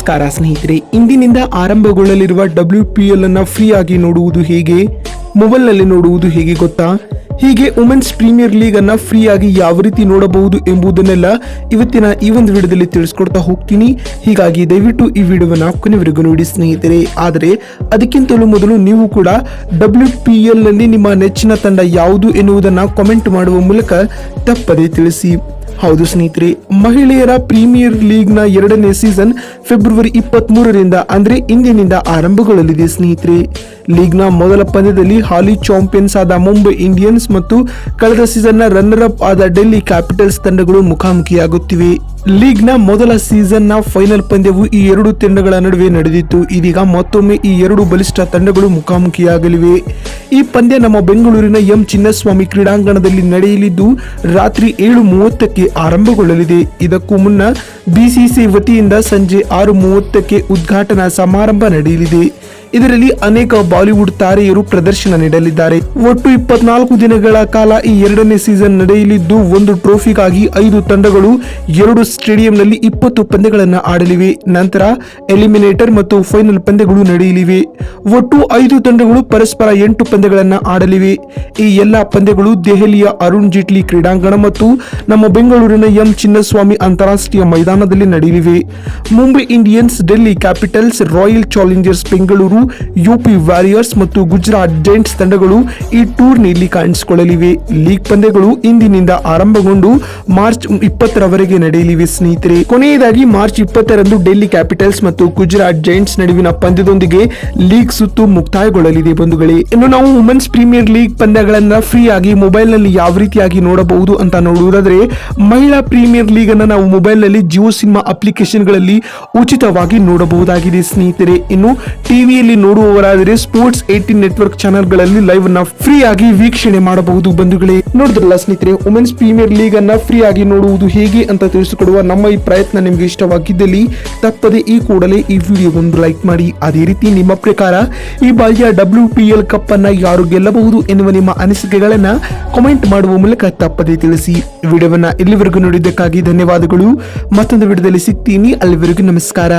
ನಮಸ್ಕಾರ ಸ್ನೇಹಿತರೆ, ಇಂದಿನಿಂದ ಆರಂಭಗೊಳ್ಳಲಿರುವ WPL ಅನ್ನ ಫ್ರೀ ಆಗಿ ನೋಡುವುದು ಹೇಗೆ, ಮೊಬೈಲ್ ನಲ್ಲಿ ನೋಡುವುದು ಹೇಗೆ ಗೊತ್ತಾ? ಹೀಗೆ ವುಮೆನ್ಸ್ ಪ್ರೀಮಿಯರ್ ಲೀಗ್ ಅನ್ನ ಫ್ರೀ ಆಗಿ ಯಾವ ರೀತಿ ನೋಡಬಹುದು ಎಂಬುದನ್ನೆಲ್ಲ ಇವತ್ತಿನ ಈ ಒಂದು ವಿಡಿಯೋದಲ್ಲಿ ತಿಳಿಸ್ಕೊಡ್ತಾ ಹೋಗ್ತೀನಿ. ಹೀಗಾಗಿ ದಯವಿಟ್ಟು ಈ ವಿಡಿಯೋವನ್ನ ಕೊನೆವರೆಗೂ ನೋಡಿ ಸ್ನೇಹಿತರೆ. ಆದರೆ ಅದಕ್ಕಿಂತಲೂ ಮೊದಲು ನೀವು ಕೂಡ WPL ನಲ್ಲಿ ನಿಮ್ಮ ನೆಚ್ಚಿನ ತಂಡ ಯಾವುದು ಎನ್ನುವುದನ್ನ ಕಾಮೆಂಟ್ ಮಾಡುವ ಮೂಲಕ ತಪ್ಪದೇ ತಿಳಿಸಿ. ಹೌದು ಸ್ನೇಹಿತರೆ, ಮಹಿಳೆಯರ ಪ್ರೀಮಿಯರ್ ಲೀಗ್ ನ 2ನೇ ಸೀಸನ್ ಫೆಬ್ರವರಿ 23ರಿಂದ ಅಂದ್ರೆ ಇಂದಿನಿಂದ ಆರಂಭಗೊಳ್ಳಲಿದೆ ಸ್ನೇಹಿತರೆ. ಲೀಗ್ ನ ಮೊದಲ ಪಂದ್ಯದಲ್ಲಿ ಹಾಲಿ ಚಾಂಪಿಯನ್ಸ್ ಆದ ಮುಂಬೈ ಇಂಡಿಯನ್ಸ್ ಮತ್ತು ಕಳೆದ ಸೀಸನ್ ನ ರನ್ನರ್ ಅಪ್ ಆದ ಡೆಲ್ಲಿ ಕ್ಯಾಪಿಟಲ್ಸ್ ತಂಡಗಳು ಮುಖಾಮುಖಿಯಾಗುತ್ತಿವೆ. ಲೀಗ್ ನ ಮೊದಲ ಸೀಸನ್ ನ ಫೈನಲ್ ಪಂದ್ಯವು ಈ ಎರಡು ತಂಡಗಳ ನಡುವೆ ನಡೆದಿತ್ತು. ಇದೀಗ ಮತ್ತೊಮ್ಮೆ ಈ ಎರಡು ಬಲಿಷ್ಠ ತಂಡಗಳು ಮುಖಾಮುಖಿಯಾಗಲಿವೆ. ಈ ಪಂದ್ಯ ನಮ್ಮ ಬೆಂಗಳೂರಿನ ಎಂ ಚಿನ್ನಸ್ವಾಮಿ ಕ್ರೀಡಾಂಗಣದಲ್ಲಿ ನಡೆಯಲಿದ್ದು ರಾತ್ರಿ 7:30ಕ್ಕೆ ಆರಂಭಗೊಳ್ಳಲಿದೆ. ಇದಕ್ಕೂ ಮುನ್ನ BCCI ವತಿಯಿಂದ ಸಂಜೆ 6:30ಕ್ಕೆ ಉದ್ಘಾಟನಾ ಸಮಾರಂಭ ನಡೆಯಲಿದೆ. ಇದರಲ್ಲಿ ಅನೇಕ ಬಾಲಿವುಡ್ ತಾರೆಯರು ಪ್ರದರ್ಶನ ನೀಡಲಿದ್ದಾರೆ. ಒಟ್ಟು 24 ದಿನಗಳ ಕಾಲ ಈ 2ನೇ ಸೀಸನ್ ನಡೆಯಲಿದ್ದು, ಒಂದು ಟ್ರೋಫಿಗಾಗಿ 5 ತಂಡಗಳು 2 ಸ್ಟೇಡಿಯಂನಲ್ಲಿ 20 ಪಂದ್ಯಗಳನ್ನು ಆಡಲಿವೆ. ನಂತರ ಎಲಿಮಿನೇಟರ್ ಮತ್ತು ಫೈನಲ್ ಪಂದ್ಯಗಳು ನಡೆಯಲಿವೆ. ಒಟ್ಟು 5 ತಂಡಗಳು ಪರಸ್ಪರ 8 ಪಂದ್ಯಗಳನ್ನು ಆಡಲಿವೆ. ಈ ಎಲ್ಲಾ ಪಂದ್ಯಗಳು ದೆಹಲಿಯ ಅರುಣ್ ಜೇಟ್ಲಿ ಕ್ರೀಡಾಂಗಣ ಮತ್ತು ನಮ್ಮ ಬೆಂಗಳೂರಿನ ಎಂ ಚಿನ್ನಸ್ವಾಮಿ ಅಂತಾರಾಷ್ಟ್ರೀಯ ಮೈದಾನದಲ್ಲಿ ನಡೆಯಲಿವೆ. Mumbai Indians, Delhi capitals, royal Challengers Bengaluru, UP warriors ಮತ್ತು ಗುಜರಾತ್ ಜೈಂಟ್ಸ್ ತಂಡಗಳು ಈ ಟೂರ್ನಿಯಲ್ಲಿ ಕಾಣಿಸಿಕೊಳ್ಳಲಿವೆ. ಲೀಗ್ ಪಂದ್ಯಗಳು ಇಂದಿನಿಂದ ಆರಂಭಗೊಂಡು ಮಾರ್ಚ್ 20ರವರೆಗೆ ನಡೆಯಲಿವೆ ಸ್ನೇಹಿತರೆ. ಕೊನೆಯದಾಗಿ ಮಾರ್ಚ್ 20ರಂದು ಡೆಲ್ಲಿ ಕ್ಯಾಪಿಟಲ್ಸ್ ಮತ್ತು ಗುಜರಾತ್ ಜೈಂಟ್ಸ್ ನಡುವಿನ ಪಂದ್ಯದೊಂದಿಗೆ ಲೀಗ್ ಸುತ್ತು ಮುಕ್ತಾಯಗೊಳ್ಳಲಿದೆ ಬಂಧುಗಳೇ. ಇನ್ನು ನಾವು ವುಮೆನ್ಸ್ ಪ್ರೀಮಿಯರ್ ಲೀಗ್ ಪಂದ್ಯಗಳನ್ನ ಫ್ರೀ ಆಗಿ ಮೊಬೈಲ್ ನಲ್ಲಿ ಯಾವ ರೀತಿಯಾಗಿ ನೋಡಬಹುದು ಅಂತ ನೋಡುವುದಾದ್ರೆ, ಮಹಿಳಾ ಪ್ರೀಮಿಯರ್ ಲೀಗ್ ಅನ್ನ ನಾವು ಮೊಬೈಲ್ ನಲ್ಲಿ ಜಿಯೋ ಸಿನಿಮಾ ಅಪ್ಲಿಕೇಶನ್ ಗಳಲ್ಲಿ ಉಚಿತವಾಗಿ ನೋಡಬಹುದಾಗಿದೆ ಸ್ನೇಹಿತರೆ. ಇನ್ನು ಟಿವಿಯಲ್ಲಿ ನೋಡುವವರಾದರೆ ಸ್ಪೋರ್ಟ್ಸ್ 18 ನೆಟ್ವರ್ಕ್ ಚಾನೆಲ್ ಗಳಲ್ಲಿ ಲೈವ್ ಅನ್ನ ಫ್ರೀ ಆಗಿ ವೀಕ್ಷಣೆ ಮಾಡಬಹುದು ಬಂಧುಗಳೇ. ನೋಡಿದ್ರಲ್ಲ ಸ್ನೇಹಿತರೆ, ವುಮೆನ್ಸ್ ಪ್ರೀಮಿಯರ್ ಲೀಗ್ ಅನ್ನ ಫ್ರೀ ಆಗಿ ನೋಡುವುದು ಹೇಗೆ ಅಂತ ತಿಳಿಸಿಕೊಡುವ ನಮ್ಮ ಈ ಪ್ರಯತ್ನ ನಿಮಗೆ ಇಷ್ಟವಾಗಿದ್ದಲ್ಲಿ ತಪ್ಪದೆ ಈ ಕೂಡಲೇ ಈ ವಿಡಿಯೋಗೊಂದು ಲೈಕ್ ಮಾಡಿ. ಅದೇ ರೀತಿ ನಿಮ್ಮ ಪ್ರಕಾರ ಈ ಬಾರಿಯ WPL ಕಪ್ ಅನ್ನ ಯಾರು ಗೆಲ್ಲಬಹುದು ಎನ್ನುವ ನಿಮ್ಮ ಅನಿಸಿಕೆಗಳನ್ನ ಕಾಮೆಂಟ್ ಮಾಡುವ ಮೂಲಕ ತಪ್ಪದೆ ತಿಳಿಸಿ. ವಿಡಿಯೋವನ್ನ ಇಲ್ಲಿವರೆಗೂ ನೋಡಿದ್ದಕ್ಕಾಗಿ ಧನ್ಯವಾದಗಳು. ಮತ್ತೊಂದು ವಿಡಿಯೋದಲ್ಲಿ ಸಿಗ್ತೀನಿ. ಅಲ್ಲಿವರೆಗೂ ನಮಸ್ಕಾರ.